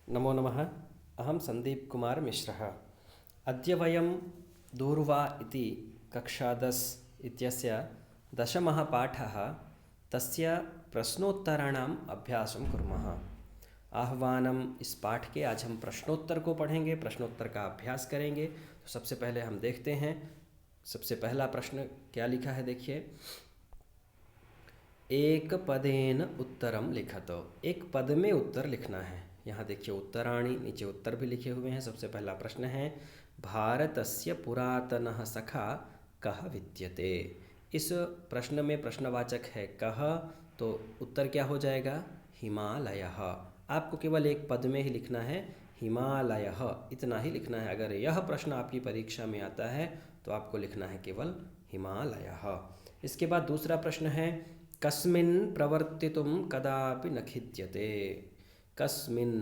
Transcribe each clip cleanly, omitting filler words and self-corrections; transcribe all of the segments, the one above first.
नमो नमः। अहं सन्दीप कुमार मिश्रः। अद्य वयं दूर्वा इति कक्षा 10 इत्यस्य दशमः पाठः तस्य प्रश्नोत्तराणाम् अभ्यासं कुर्मः। आह्वानम इस पाठ के आज हम प्रश्नोत्तर को पढ़ेंगे, प्रश्नोत्तर का अभ्यास करेंगे। तो सबसे पहले हम देखते हैं, सबसे पहला प्रश्न क्या लिखा है, देखिए। एक पदेन उत्तरम लिखतो। एक पद में उत्तर लिखना है। यहाँ देखिए उत्तराणि, नीचे उत्तर भी लिखे हुए हैं। सबसे पहला प्रश्न है, भारतस्य पुरातनः सखा कः विद्यते। इस प्रश्न में प्रश्नवाचक है कः, तो उत्तर क्या हो जाएगा, हिमालयः। आपको केवल एक पद में ही लिखना है, हिमालयः, इतना ही लिखना है। अगर यह प्रश्न आपकी परीक्षा में आता है तो आपको लिखना है केवल हिमालयः। इसके बाद दूसरा प्रश्न है, कस्मिन् प्रवर्तितुं कदापि न खिद्यते। कस्मिन्,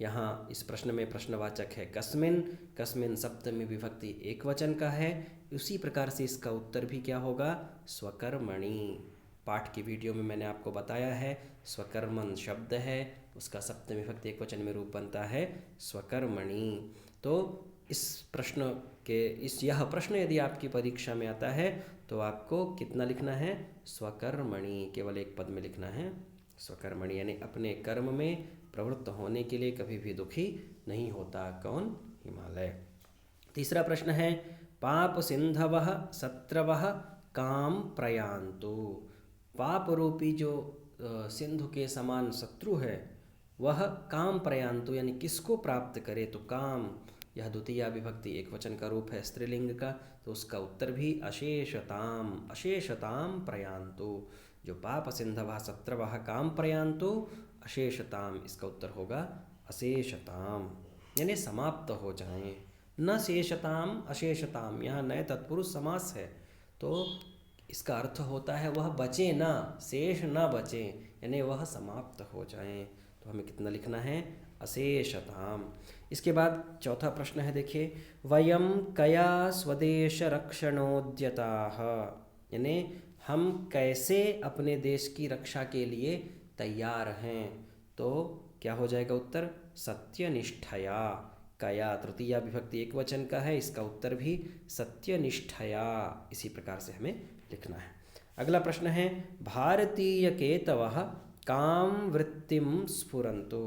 यहाँ इस प्रश्न में प्रश्नवाचक है कस्मिन्। कस्मिन् सप्तमी विभक्ति एक वचन का है। उसी प्रकार से इसका उत्तर भी क्या होगा, स्वकर्मणि। पाठ की वीडियो में मैंने आपको बताया है, स्वकर्मण शब्द है, उसका सप्तमी विभक्ति एक वचन में रूप बनता है स्वकर्मणि। तो इस प्रश्न के यह प्रश्न यदि आपकी परीक्षा में आता है तो आपको कितना लिखना है, स्वकर्मणि, केवल एक पद में लिखना है स्वकर्मणि, यानी अपने कर्म में प्रवृत्त होने के लिए कभी भी दुखी नहीं होता। कौन, हिमालय। तीसरा प्रश्न है, पाप सिंधवः शत्रवः काम प्रयान्तु। पाप रूपी जो सिंधु के समान शत्रु है वह काम प्रयान्तु, यानी किसको प्राप्त करे, तो काम, यह द्वितीय विभक्ति एक वचन का रूप है स्त्रीलिंग का, तो उसका उत्तर भी अशेषताम, अशेषताम प्रयान्तु। जो पाप सिंधवः शत्रवः काम प्रयान्तु अशेषताम, इसका उत्तर होगा अशेषताम, यानी समाप्त हो जाएं। न शेषताम अशेषताम, यहाँ नए तत्पुरुष समास है, तो इसका अर्थ होता है वह बचे ना, शेष ना बचे, यानी वह समाप्त हो जाएं। तो हमें कितना लिखना है, अशेषताम। इसके बाद चौथा प्रश्न है, देखिए, वयम कया स्वदेश रक्षणोद्यताः, यानी हम कैसे अपने देश की रक्षा के लिए तैयार हैं। तो क्या हो जाएगा उत्तर, सत्यनिष्ठया। कया तृतीय विभक्ति एक वचन का है, इसका उत्तर भी सत्यनिष्ठया, इसी प्रकार से हमें लिखना है। अगला प्रश्न है, भारतीय केतवः काम वृत्तिम स्फुरन्तु।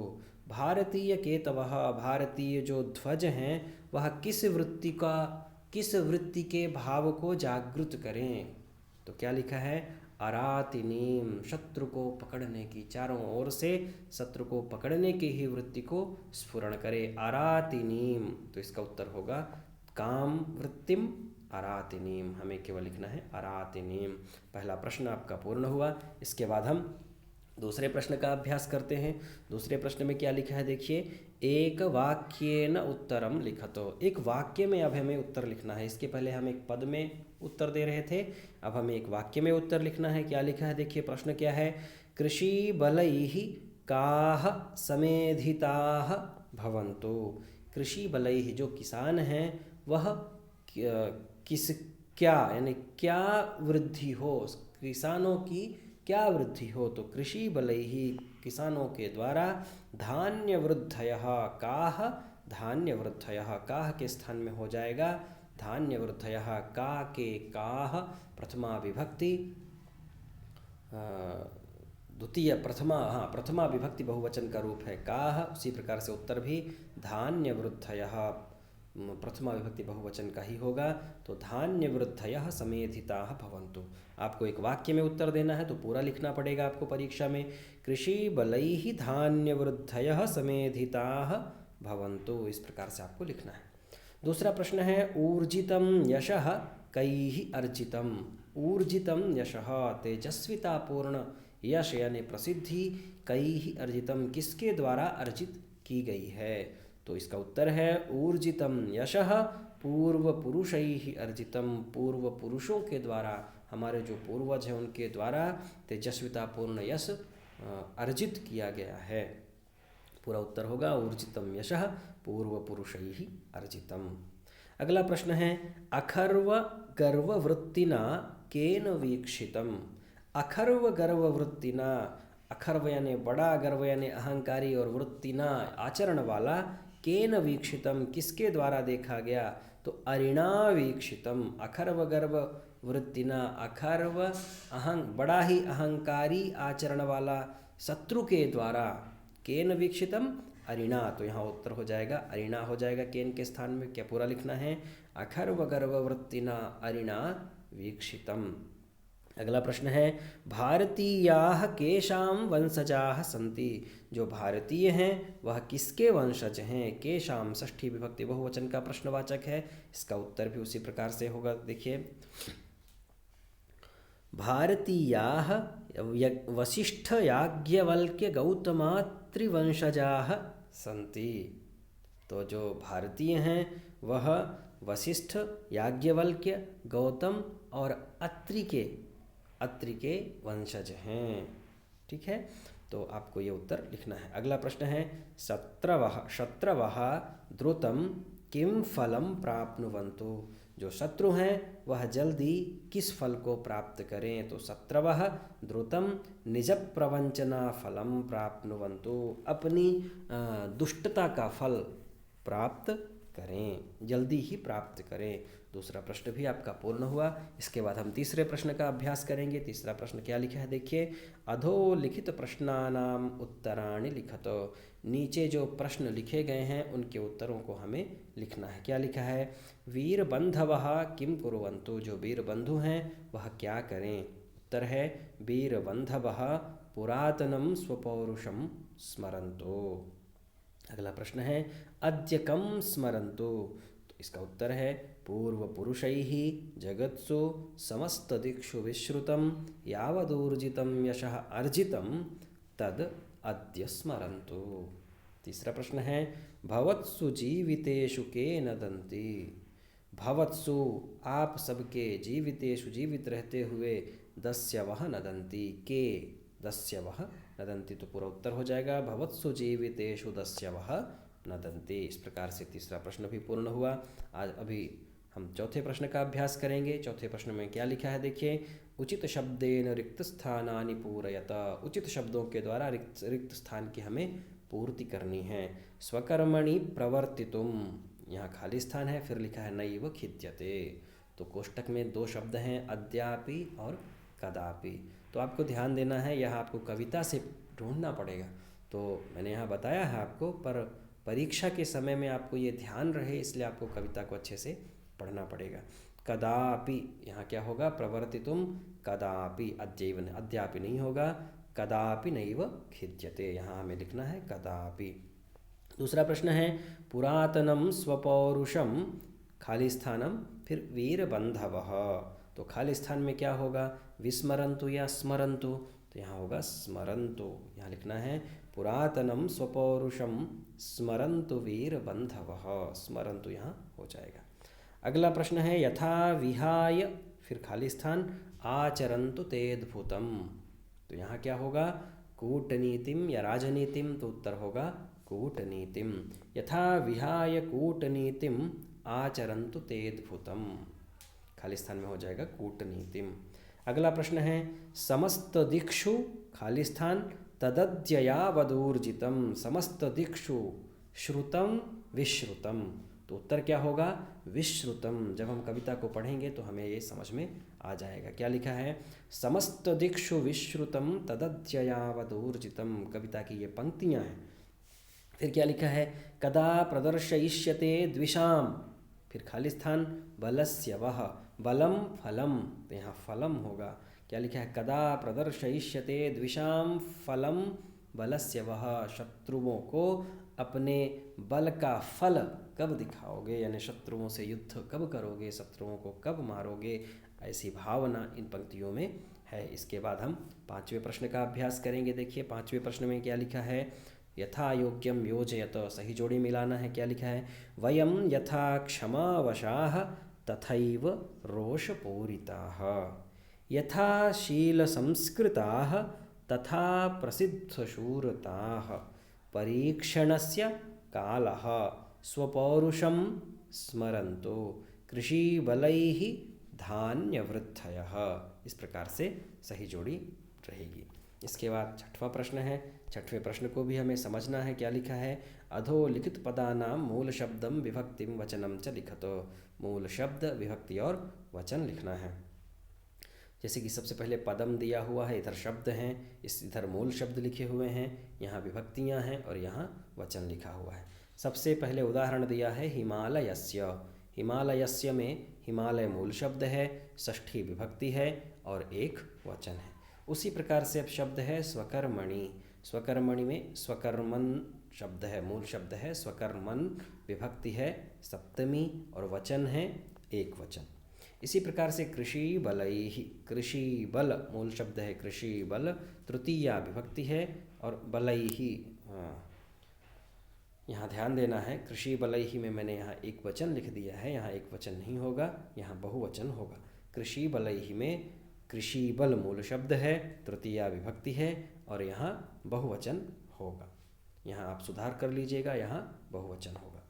भारतीय केतवः, भारतीय जो ध्वज हैं वह किस वृत्ति के भाव को जागृत करें। तो क्या लिखा है, अरातिनीम, शत्रु को पकड़ने की, चारों ओर से शत्रु को पकड़ने की ही वृत्ति को स्फुरण करे, अरातिनीम। तो इसका उत्तर होगा काम वृत्तिम अरातिनीम, हमें केवल लिखना है अरातिनीम। पहला प्रश्न आपका पूर्ण हुआ। इसके बाद हम दूसरे प्रश्न का अभ्यास करते हैं। दूसरे प्रश्न में क्या लिखा है, देखिए, एक वाक्येन उत्तरम लिखतो। एक वाक्य में अब हमें उत्तर लिखना है। इसके पहले हम एक पद में उत्तर दे रहे थे, अब हमें एक वाक्य में उत्तर लिखना है। क्या लिखा है, देखिए प्रश्न क्या है, कृषि बलैः काः समेधिताः भवन्तु। कृषि बलैः, जो किसान हैं वह किस, क्या, यानी क्या वृद्धि हो, किसानों की क्या वृद्धि हो। तो कृषि बलैः, किसानों के द्वारा, धान्य वृद्धयः काः, धान्य वृद्धयः, काः के स्थान में हो जाएगा धान्य वृद्धयः, का के काः प्रथमा विभक्ति, द्वितीय प्रथमा, हाँ प्रथमा विभक्ति बहुवचन का रूप है काः, उसी प्रकार से उत्तर भी धान्य वृद्धयः प्रथमा विभक्ति बहुवचन का ही होगा। तो धान्य वृद्धयः समेधिताः भवन्तु। आपको एक वाक्य में उत्तर देना है तो पूरा लिखना पड़ेगा आपको परीक्षा में, कृषि बलैः धान्य वृद्धयः समेधिताः भवन्तु, इस प्रकार से आपको लिखना है। दूसरा प्रश्न है, ऊर्जितं यशः कैः अर्जितम्। ऊर्जितं यशः, तेजस्वितापूर्ण यश यानी प्रसिद्धि, कैः अर्जितम, किसके द्वारा अर्जित की गई है। तो इसका उत्तर है ऊर्जितम यशः पूर्व पुरुषैः अर्जितम, पूर्व पुरुषों के द्वारा, हमारे जो पूर्वज हैं उनके द्वारा तेजस्वितापूर्ण यश अर्जित किया गया है। पूरा उत्तर होगा ऊर्जितम यशः पूर्व पुरुषैः अर्जितम। अगला प्रश्न है, अखर्व गर्ववृत्तिना केन वीक्षितम। अखर्व गर्ववृत्तिना, अखर्व यानी बड़ा, गर्व यानी अहंकारी, और वृत्तिना आचरण वाला, केन वीक्षितम किसके द्वारा देखा गया, तो अरिणा वीक्षितम। अखर्व गर्व वृत्तिना, अखर्व बड़ा ही अहंकारी आचरण वाला शत्रु के द्वारा, केन वीक्षितम अरिणा, तो यहाँ उत्तर हो जाएगा अरिणा हो जाएगा केन के स्थान में। क्या पूरा लिखना है, अखर्व गर्व वृत्तिना अरिणा वीक्षितम। अगला प्रश्न है, भारतीयाः केषां वंशजाः सन्ति, जो भारतीय हैं वह किसके वंशज हैं। केषां षष्ठी विभक्ति बहुवचन का प्रश्नवाचक है, इसका उत्तर भी उसी प्रकार से होगा। देखिए, भारतीयाः वसिष्ठ याज्ञवल्क्य गौतमात्रिवंशजाः सन्ति, तो जो भारतीय हैं वह वशिष्ठ, याज्ञवल्क्य, गौतम और अत्रि के वंशज हैं। ठीक है, तो आपको ये उत्तर लिखना है। अगला प्रश्न है, शत्रवः द्रुतं किम फलम प्राप्नुवन्तु, जो शत्रु हैं वह जल्दी किस फल को प्राप्त करें, तो शत्रवः द्रुतं निज प्रवंचना फलम प्राप्नुवन्तु, अपनी दुष्टता का फल प्राप्त करें, जल्दी ही प्राप्त करें। दूसरा प्रश्न भी आपका पूर्ण हुआ। इसके बाद हम तीसरे प्रश्न का अभ्यास करेंगे। तीसरा प्रश्न क्या लिखा है, देखिए, अधोलिखित प्रश्नानाम उत्तराणि लिखतो, नीचे जो प्रश्न लिखे गए हैं उनके उत्तरों को हमें लिखना है। क्या लिखा है, वीर बंधवः किम कुर्वन्तु, जो वीर बंधु हैं वह क्या करें। उत्तर है, वीर बंधवः पुरातनं स्वपौरुषं स्मरन्तु। अगला प्रश्न है, अद्य कं स्मरन्तु, तो इसका उत्तर है, पूर्व पुरुषैः जगत्सु समस्त दिक्षु विश्रुतं यावदूर्जितं यशः अर्जितं तद अद्य स्मरन्तु। तीसरा प्रश्न है, भवत्सु जीवितेषु के नदन्ति, भवत्सु आप सबके, जीवितेषु जीवित रहते हुए, दस्यवः नदन्ति के दस्यवः नदन्ति, तो पूरा उत्तर हो जाएगा भवत्सु जीवितेषु दस्यवः नदन्ति। इस प्रकार से तीसरा प्रश्न भी पूर्ण हुआ। आज अभी हम चौथे प्रश्न का अभ्यास करेंगे। चौथे प्रश्न में क्या लिखा है, देखिए, उचित शब्देन रिक्त स्थानानि पूरयत, उचित शब्दों के द्वारा रिक्त स्थान की हमें पूर्ति करनी है। स्वकर्मणि प्रवर्तितुम, यहाँ खाली स्थान है, फिर लिखा है नैव खिद्यते, तो कोष्टक में दो शब्द हैं, अद्यापि और कदापि। तो आपको ध्यान देना है, यह आपको कविता से ढूंढना पड़ेगा। तो मैंने यहाँ बताया है आपको, पर परीक्षा के समय में आपको ये ध्यान रहे, इसलिए आपको कविता को अच्छे से पढ़ना पड़ेगा। कदापि, यहाँ क्या होगा, प्रवर्तितुम कदापि, अद्यापि नहीं होगा, कदापि नैव खिद्यते, यहाँ हमें लिखना है कदापि। दूसरा प्रश्न है, पुरातनम स्वपौरुषम खाली स्थानम, फिर वीरबंधवः, तो खाली स्थान में क्या होगा, विस्मरन्तु या स्मरन्तु, तो यहाँ होगा स्मरन्तु। यहाँ लिखना है, पुरातनम स्वपौरुषम स्मरन्तु वीरबंधवः, स्मरन्तु यहाँ हो जाएगा। अगला प्रश्न है, यथा विहाय, फिर खाली स्थान, आचरन्तु तेऽद्भुतम्, तो यहाँ क्या होगा, कूटनीतिम या राजनीतिम, तो उत्तर होगा कूटनीतिम। यथा विहाय कूटनीतिम आचरन्तु तेऽद्भुतम्, खाली स्थान में हो जाएगा कूटनीतिम। अगला प्रश्न है, समस्त दिक्षु खाली स्थान तदद्ययावदूर्जितम, समस्त दिक्षु श्रुतम विश्रुतम, तो उत्तर क्या होगा, विश्रुतम। जब हम कविता को पढ़ेंगे तो हमें ये समझ में आ जाएगा। क्या लिखा है, समस्त दिक्षु विश्रुतम तदद्ययावदूर्जितम, कविता की ये पंक्तियाँ हैं। फिर क्या लिखा है, कदा प्रदर्शयिष्यते द्विषाम, फिर खाली स्थान, बलस्य वह, बलम फलम, तो यहाँ फलम होगा। क्या लिखा है, कदा प्रदर्शयिष्यते द्विषाम फलम बलस्य वह, शत्रुओं को अपने बल का फल कब दिखाओगे, यानी शत्रुओं से युद्ध कब करोगे, शत्रुओं को कब मारोगे, ऐसी भावना इन पंक्तियों में है। इसके बाद हम पांचवें प्रश्न का अभ्यास करेंगे। देखिए, पांचवें प्रश्न में क्या लिखा है, यथा योग्यम योजयत, सही जोड़ी मिलाना है। क्या लिखा है, वयम यथा क्षमावशाः तथैव रोषपूरिताः, यथा शीलसंस्कृताः तथा प्रसिद्धशूरताः, परीक्षणस्य कालः स्वपौरुषं स्मरन्तु, कृषिबलैः धान्यवृद्धयः। इस प्रकार से सही जोड़ी रहेगी। इसके बाद छठवां प्रश्न है। छठवें प्रश्न को भी हमें समझना है, क्या लिखा है। अधोलिखित पदानां मूल शब्दम विभक्तिम वचनम च लिखतो। मूल शब्द, विभक्ति और वचन लिखना है। जैसे कि सबसे पहले पदम दिया हुआ है, इधर शब्द हैं, इधर मूल शब्द लिखे हुए हैं, यहाँ विभक्तियाँ हैं और यहाँ वचन लिखा हुआ है। सबसे पहले उदाहरण दिया है हिमालयस्य। हिमालयस्य में हिमालय मूल शब्द है, षष्ठी विभक्ति है और एक वचन है। उसी प्रकार से अब शब्द है स्वकर्मणि। स्वकर्मणि में स्वकर्मन शब्द है, मूल शब्द है, स्वकर्मन विभक्ति है सप्तमी और वचन है एक वचन। इसी प्रकार से कृषि बलैहि। कृषि बल मूल शब्द है, कृषि बल तृतीया विभक्ति है और बलैहि, यहाँ ध्यान देना है, कृषि बलैहि में मैंने यहाँ एक वचन लिख दिया है, यहाँ एक वचन नहीं होगा, यहाँ बहुवचन होगा। कृषि बलैहि में कृषि बल मूल शब्द है, तृतीया विभक्ति है और यहाँ बहुवचन होगा। यहाँ आप सुधार कर लीजिएगा, यहाँ बहुवचन होगा।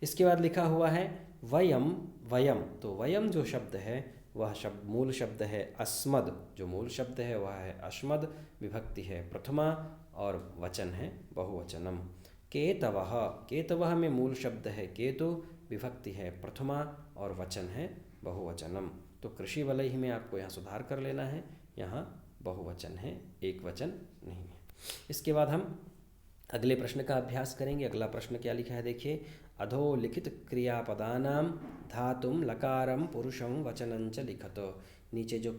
इसके बाद लिखा हुआ है वयम। वयम, तो वयम जो शब्द है वह शब्द मूल शब्द है अस्मद। जो मूल शब्द है वह है अस्मद, विभक्ति है प्रथमा और वचन है बहुवचनम। केतवः। केतवः में मूल शब्द है केतु, विभक्ति है प्रथमा और वचन है बहुवचनम। तो कृषि वलैहि में आपको यहाँ सुधार कर लेना है, यहाँ बहुवचन है, एक वचन नहीं है। इसके बाद हम अगले प्रश्न का अभ्यास करेंगे। अगला प्रश्न क्या लिखा है देखिए। अधोलिखित क्रियापदानां धातुम लकारम पुरुषं वचनंच लिखतो। नीचे जो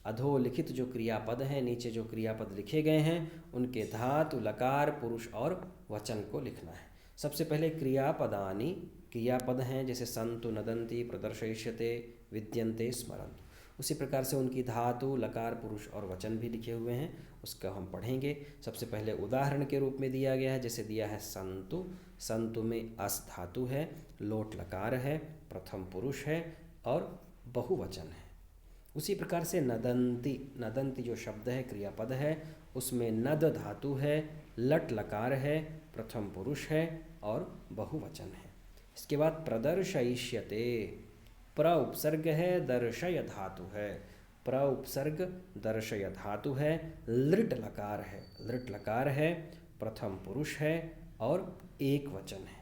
अधोलिखित जो क्रियापद हैं, नीचे जो क्रियापद लिखे गए हैं उनके धातु, लकार, पुरुष और वचन को लिखना है। सबसे पहले क्रियापदानि, क्रियापद हैं जैसे संतु, नदन्ति, प्रदर्शयिष्यते, विद्यन्ते, स्मरन्तु। उसी प्रकार से उनकी धातु, लकार, पुरुष और वचन भी लिखे हुए हैं, उसका हम पढ़ेंगे। सबसे पहले उदाहरण के रूप में दिया गया है, जैसे दिया है संतु। संतु में अस धातु है, लोट लकार है, प्रथम पुरुष है और बहुवचन है। उसी प्रकार से नदन्ति। नदन्ति जो शब्द है, क्रियापद है, उसमें नद धातु है, लट लकार है, प्रथम पुरुष है और बहुवचन है। इसके बाद प्रदर्शयिष्यते। प्र उपसर्ग है, दर्शय धातु है, प्र उपसर्ग दर्शय धातु है, लृट लकार है, लृट लकार है, प्रथम पुरुष है और एक वचन है।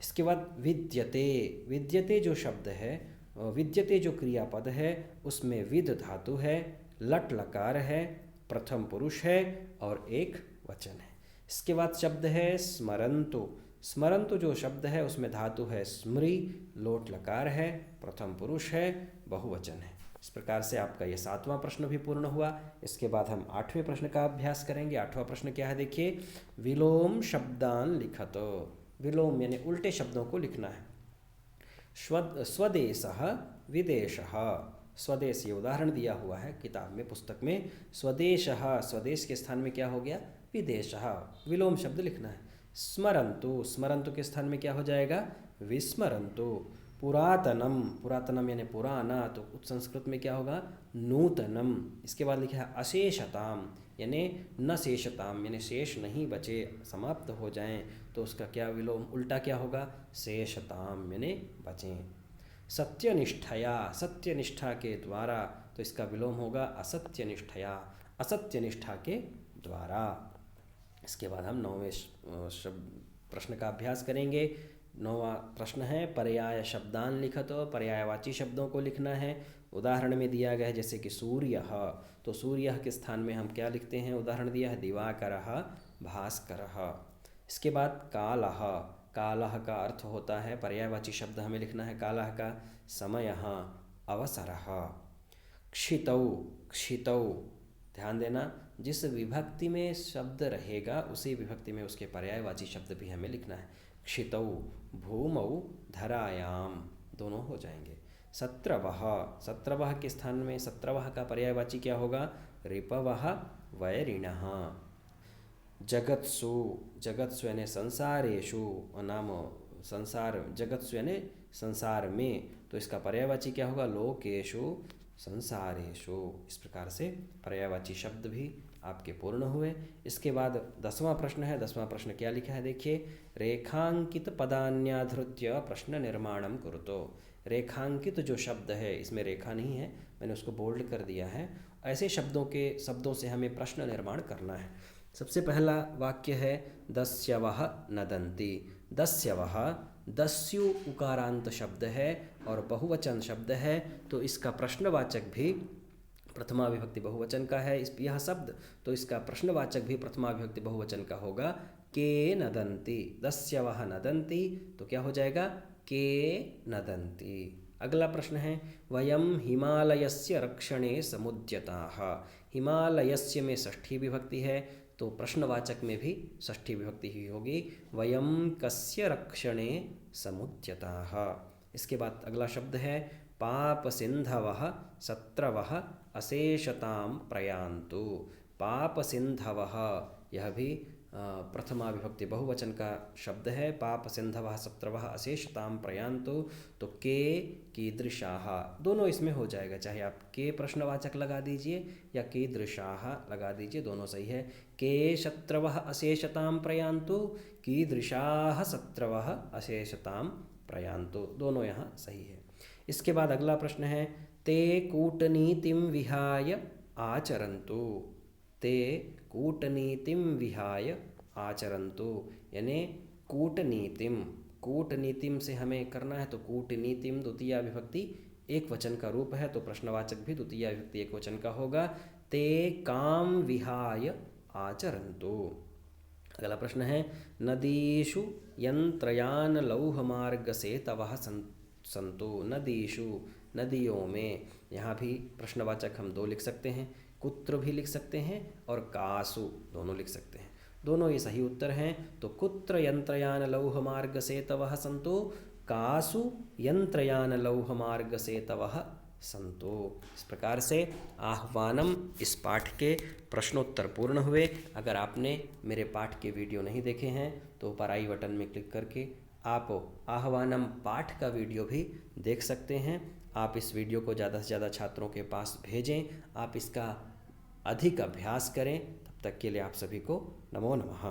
इसके बाद विद्यते। विद्यते जो शब्द है, विद्यते जो क्रियापद है, उसमें विद धातु है, लट लकार है, प्रथम पुरुष है और एक वचन है। इसके बाद शब्द है स्मरन्तु। स्मरन्तु जो शब्द है उसमें धातु है स्मृ, लोट लकार है, प्रथम पुरुष है, बहुवचन है। इस प्रकार से आपका ये 7वां प्रश्न भी पूर्ण हुआ। इसके बाद हम 8वें प्रश्न का अभ्यास करेंगे। 8वां प्रश्न क्या है देखिए। विलोम शब्दान लिखतो। विलोम यानी उल्टे शब्दों को लिखना है। स्वदेशः विदेशः। स्वदेश ये उदाहरण दिया हुआ है किताब में, पुस्तक में। स्वदेशः, स्वदेश के स्थान में क्या हो गया, विदेशः। विलोम शब्द लिखना है। स्मरन्तु, स्मरन्तु के स्थान में क्या हो जाएगा, विस्मरन्तु। पुरातनम, पुरातनम यानी पुराना, तो संस्कृत में क्या होगा, नूतनम। इसके बाद लिखा है अशेषताम यानी न शेषताम यानी शेष नहीं बचे, समाप्त हो जाएं, तो उसका क्या विलोम उल्टा क्या होगा, शेषताम यानी बचें। सत्यनिष्ठया, सत्यनिष्ठा के द्वारा, तो इसका विलोम होगा असत्यनिष्ठया, असत्यनिष्ठा के द्वारा। इसके बाद हम 9वें प्रश्न का अभ्यास करेंगे। 9वां प्रश्न है पर्याय शब्दान लिखतो। पर्यायवाची शब्दों को लिखना है। उदाहरण में दिया गया है जैसे कि सूर्यः, तो सूर्यः के स्थान में हम क्या लिखते हैं, उदाहरण दिया है दिवाकरः, भास्करः। इसके बाद कालः, कालः का अर्थ होता है, पर्यायवाची शब्द हमें लिखना है कालः का, समयः, अवसरः। क्षितौ, क्षितौ, ध्यान देना जिस विभक्ति में शब्द रहेगा उसी विभक्ति में उसके पर्यायवाची शब्द भी हमें लिखना है। क्षितौ, भूमौ, धरायाम, दोनों हो जाएंगे। सत्रवः, सत्रवः के स्थान में सत्रवः का पर्यायवाची क्या होगा, रिपवः, वैरिणः। जगत्सु, जगत्सु यानी संसारेषु, नाम संसार, जगत्सु यानी संसार में, तो इसका पर्यायवाची क्या होगा, लोकेषु, संसारेषु। इस प्रकार से पर्यायवाची शब्द भी आपके पूर्ण हुए। इसके बाद 10वां प्रश्न है। 10वां प्रश्न क्या लिखा है देखिए। रेखांकित पदान्याधृत्य प्रश्न निर्माणम कुरुतो। रेखांकित जो शब्द है, इसमें रेखा नहीं है, मैंने उसको बोल्ड कर दिया है, ऐसे शब्दों से हमें प्रश्न निर्माण करना है। सबसे पहला वाक्य है दस्यवः नदन्ति। दस्यवः, दस्यु उकारांत शब्द है और बहुवचन शब्द है, तो इसका प्रश्नवाचक भी प्रथमा विभक्ति बहुवचन का है यह शब्द, तो इसका प्रश्नवाचक भी प्रथमा विभक्ति बहुवचन का होगा के नदन्ति। दस्यवः नदन्ति तो क्या हो जाएगा के नदन्ति। अगला प्रश्न है वयं हिमालयस्य रक्षणे समुद्यताः। हिमालयस्य में षष्ठी विभक्ति है तो प्रश्नवाचक में भी षष्ठी विभक्ति ही होगी। वयं कस्य रक्षणे समुद्यताः। इसके बाद अगला शब्द है पापसिन्धवः शत्रवः अशेषतां प्रयान्तु। पापसिन्धवः, यह भी प्रथमा विभक्ति बहुवचन का शब्द है। पापसिन्धवः शत्रवः अशेषतां प्रयान्तु, तो के कीदृशाः दोनों इसमें हो जाएगा, चाहे आप के प्रश्नवाचक लगा दीजिए या कीदृशाः लगा दीजिए, दोनों सही है। के शत्रवः अशेषतां प्रयान्तु, कीदृशाः शत्रवः अशेषतां प्रयान्तु, दोनों यहाँ सही है। इसके बाद अगला प्रश्न है ते कूटनीतिं विहाय आचरन्तु। ते कूटनीतिं विहाय आचरन्तु, यानी कूटनीतिम से हमें करना है, तो कूटनीतिम द्वितीया विभक्ति एक वचन का रूप है, तो प्रश्नवाचक भी द्वितीया विभक्ति एक वचन का होगा। ते काम विहाय आचरन्तु। अगला प्रश्न है नदीषु यंत्रयान लौहमार्ग सेतवः सन्तु। नदीषु, नदियों में, यहाँ भी प्रश्नवाचक हम दो लिख सकते हैं, कुत्र भी लिख सकते हैं और कासु दोनों लिख सकते हैं, दोनों ये सही उत्तर हैं। तो कुत्र यंत्रयान लौहमार्ग सेतवः सन्तु, कासु यंत्रयान लौहमार्ग सेतवः सन्तु। इस प्रकार से आह्वानम इस पाठ के प्रश्नोत्तर पूर्ण हुए। अगर आपने मेरे पाठ के वीडियो नहीं देखे हैं तो ऊपर आई बटन में क्लिक करके आप आह्वानम पाठ का वीडियो भी देख सकते हैं। आप इस वीडियो को ज़्यादा से ज़्यादा छात्रों के पास भेजें, आप इसका अधिक अभ्यास करें। तब तक के लिए आप सभी को नमो नमः।